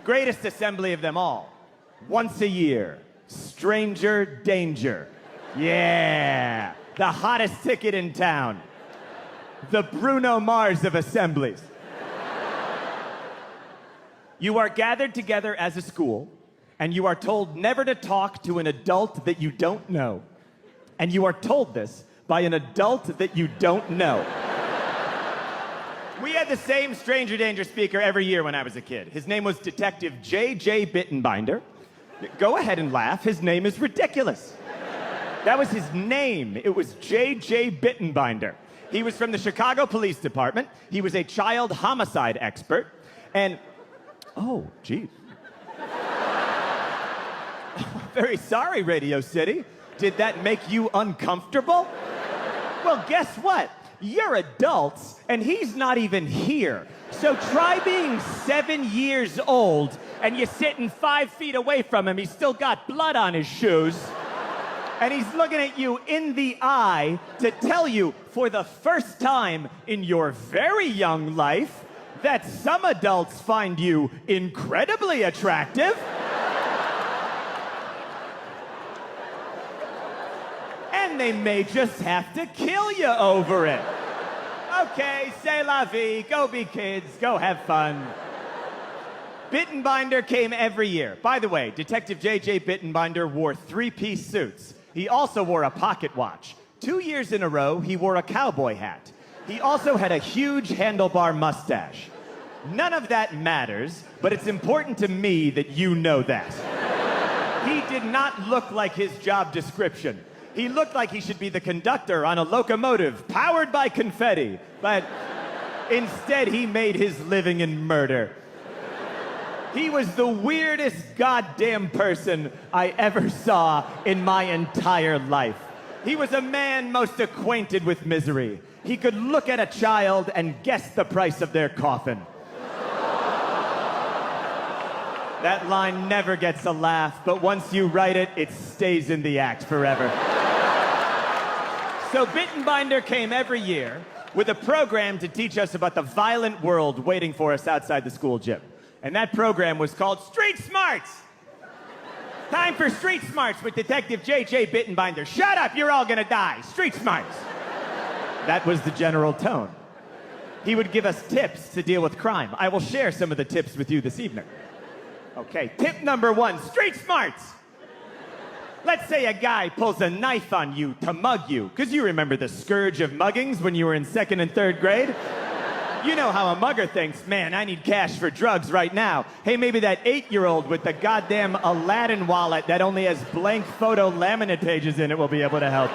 greatest assembly of them all. Once a year, stranger danger. Yeah, the hottest ticket in town. The Bruno Mars of assemblies. You are gathered together as a school, and you are told never to talk to an adult that you don't know. And you are told this by an adult that you don't know. We had the same stranger danger speaker every year when I was a kid. His name was Detective J.J. Bittenbinder. Go ahead and laugh. His name is ridiculous. That was his name. It was J.J. Bittenbinder. He was from the Chicago Police Department. He was a child homicide expert. And, oh, geez. Very sorry, Radio City. Did that make you uncomfortable? Well, guess what? You're adults, and he's not even here. So try being 7 years old, and you're sitting 5 feet away from him. He's still got blood on his shoes. And he's looking at you in the eye to tell you for the first time in your very young life that some adults find you incredibly attractive. And they may just have to kill you over it. Okay, c'est la vie. Go be kids. Go have fun. Bittenbinder came every year. By the way, Detective J.J. Bittenbinder wore 3-piece suits. He also wore a pocket watch. 2 years in a row, he wore a cowboy hat. He also had a huge handlebar mustache. None of that matters, but it's important to me that you know that. He did not look like his job description. He looked like he should be the conductor on a locomotive powered by confetti, but instead he made his living in murder. He was the weirdest goddamn person I ever saw in my entire life. He was a man most acquainted with misery. He could look at a child and guess the price of their coffin. That line never gets a laugh, but once you write it, it stays in the act forever. So Bittenbinder came every year with a program to teach us about the violent world waiting for us outside the school gym. And that program was called Street Smarts. Time for Street Smarts with Detective J.J. Bittenbinder. Shut up, you're all gonna die. Street Smarts. That was the general tone. He would give us tips to deal with crime. I will share some of the tips with you this evening. Okay, tip number 1, Street Smarts. Let's say a guy pulls a knife on you to mug you, because you remember the scourge of muggings when you were in 2nd and 3rd grade. You know how a mugger thinks, man, I need cash for drugs right now. Hey, maybe that 8-year-old with the goddamn Aladdin wallet that only has blank photo laminate pages in it will be able to help.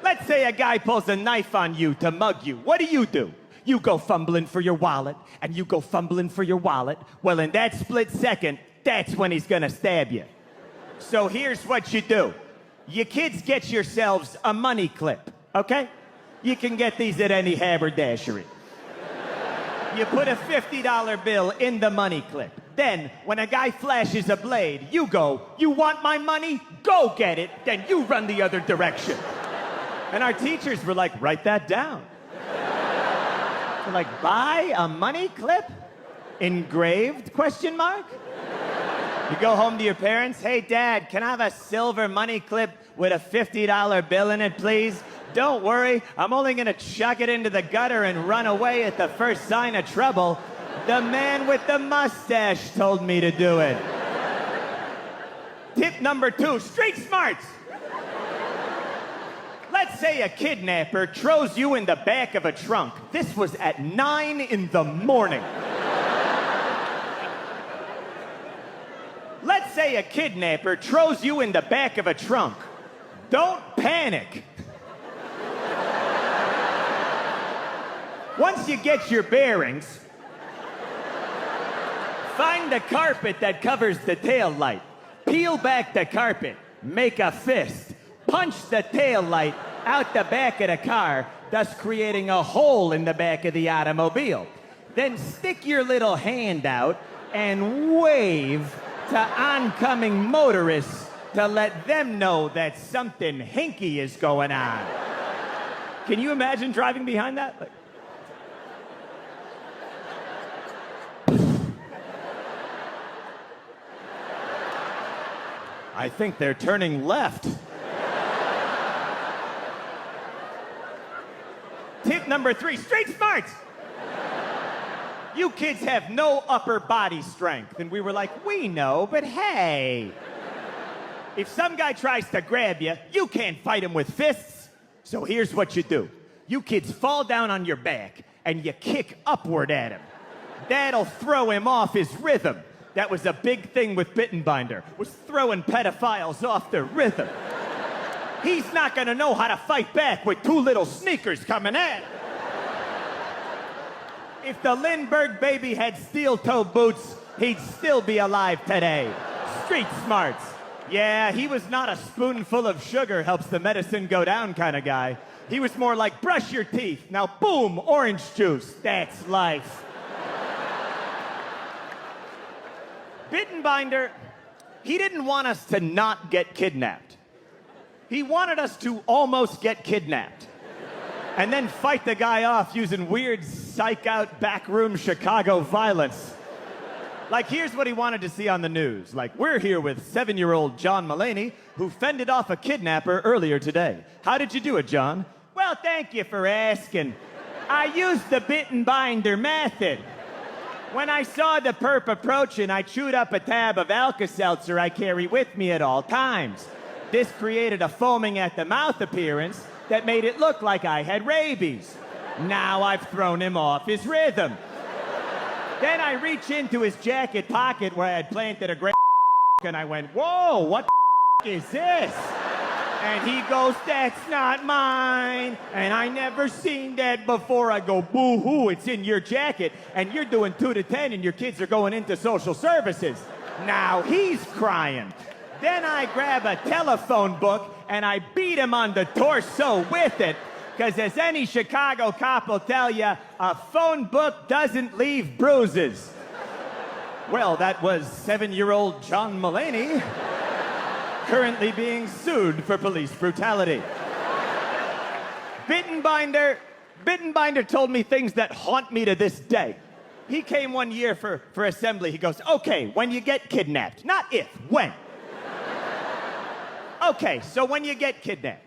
Let's say a guy pulls a knife on you to mug you. What do? You go fumbling for your wallet, and you go fumbling for your wallet. Well, in that split second, that's when he's gonna stab you. So here's what you do. You kids get yourselves a money clip, okay? You can get these at any haberdashery. You put a $50 bill in the money clip. Then, when a guy flashes a blade, you go, you want my money? Go get it. Then you run the other direction. And our teachers were like, write that down. They're like, buy a money clip? Engraved, question mark? You go home to your parents, hey, Dad, can I have a silver money clip with a $50 bill in it, please? Don't worry, I'm only gonna chuck it into the gutter and run away at the first sign of trouble. The man with the mustache told me to do it. Tip number 2, Street Smarts. Let's say a kidnapper throws you in the back of a trunk. This was at 9 in the morning. Let's say a kidnapper throws you in the back of a trunk. Don't panic. Once you get your bearings, find the carpet that covers the tail light. Peel back the carpet, make a fist, punch the tail light out the back of the car, thus creating a hole in the back of the automobile. Then stick your little hand out and wave to oncoming motorists to let them know that something hinky is going on. Can you imagine driving behind that? I think they're turning left. Tip number 3, street smarts. You kids have no upper body strength. And we were like, we know, but hey. If some guy tries to grab you, you can't fight him with fists. So here's what you do. You kids fall down on your back and you kick upward at him. That'll throw him off his rhythm. That was a big thing with Bittenbinder, was throwing pedophiles off their rhythm. He's not gonna know how to fight back with 2 little sneakers coming at him. If the Lindbergh baby had steel-toe boots, he'd still be alive today. Street smarts. Yeah, he was not a spoonful of sugar helps the medicine go down kind of guy. He was more like, brush your teeth. Now, boom, orange juice. That's life. Bittenbinder, he didn't want us to not get kidnapped. He wanted us to almost get kidnapped. And then fight the guy off using weird psych-out backroom Chicago violence. Like, here's what he wanted to see on the news. Like, we're here with 7-year-old John Mulaney, who fended off a kidnapper earlier today. How did you do it, John? Well, thank you for asking. I used the Bittenbinder method. When I saw the perp approaching, I chewed up a tab of Alka-Seltzer I carry with me at all times. This created a foaming at the mouth appearance that made it look like I had rabies. Now I've thrown him off his rhythm. Then I reach into his jacket pocket where I had planted a great and I went, whoa, what is this? And he goes, that's not mine. And I never seen that before. I go, boo-hoo, it's in your jacket. And you're doing 2 to 10 and your kids are going into social services. Now he's crying. Then I grab a telephone book and I beat him on the torso with it. Because as any Chicago cop will tell you, a phone book doesn't leave bruises. Well, that was 7-year-old John Mulaney, currently being sued for police brutality. Bittenbinder told me things that haunt me to this day. He came one year for assembly. He goes, okay, when you get kidnapped, not if, when. Okay, so when you get kidnapped,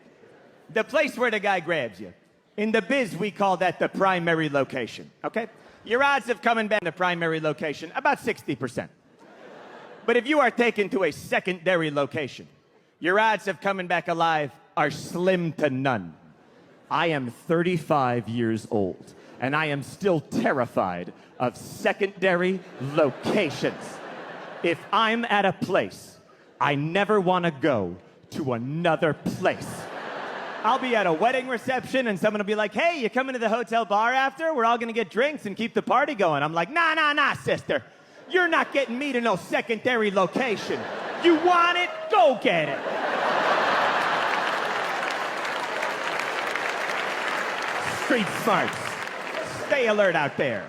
the place where the guy grabs you, in the biz, we call that the primary location, okay? Your odds of coming back to the primary location, about 60%. But if you are taken to a secondary location, your odds of coming back alive are slim to none. I am 35 years old, and I am still terrified of secondary locations. If I'm at a place, I never want to go to another place. I'll be at a wedding reception and someone will be like, hey, you coming to the hotel bar after? We're all gonna get drinks and keep the party going. I'm like, nah, sister. You're not getting me to no secondary location. You want it? Go get it. Street smarts. Stay alert out there.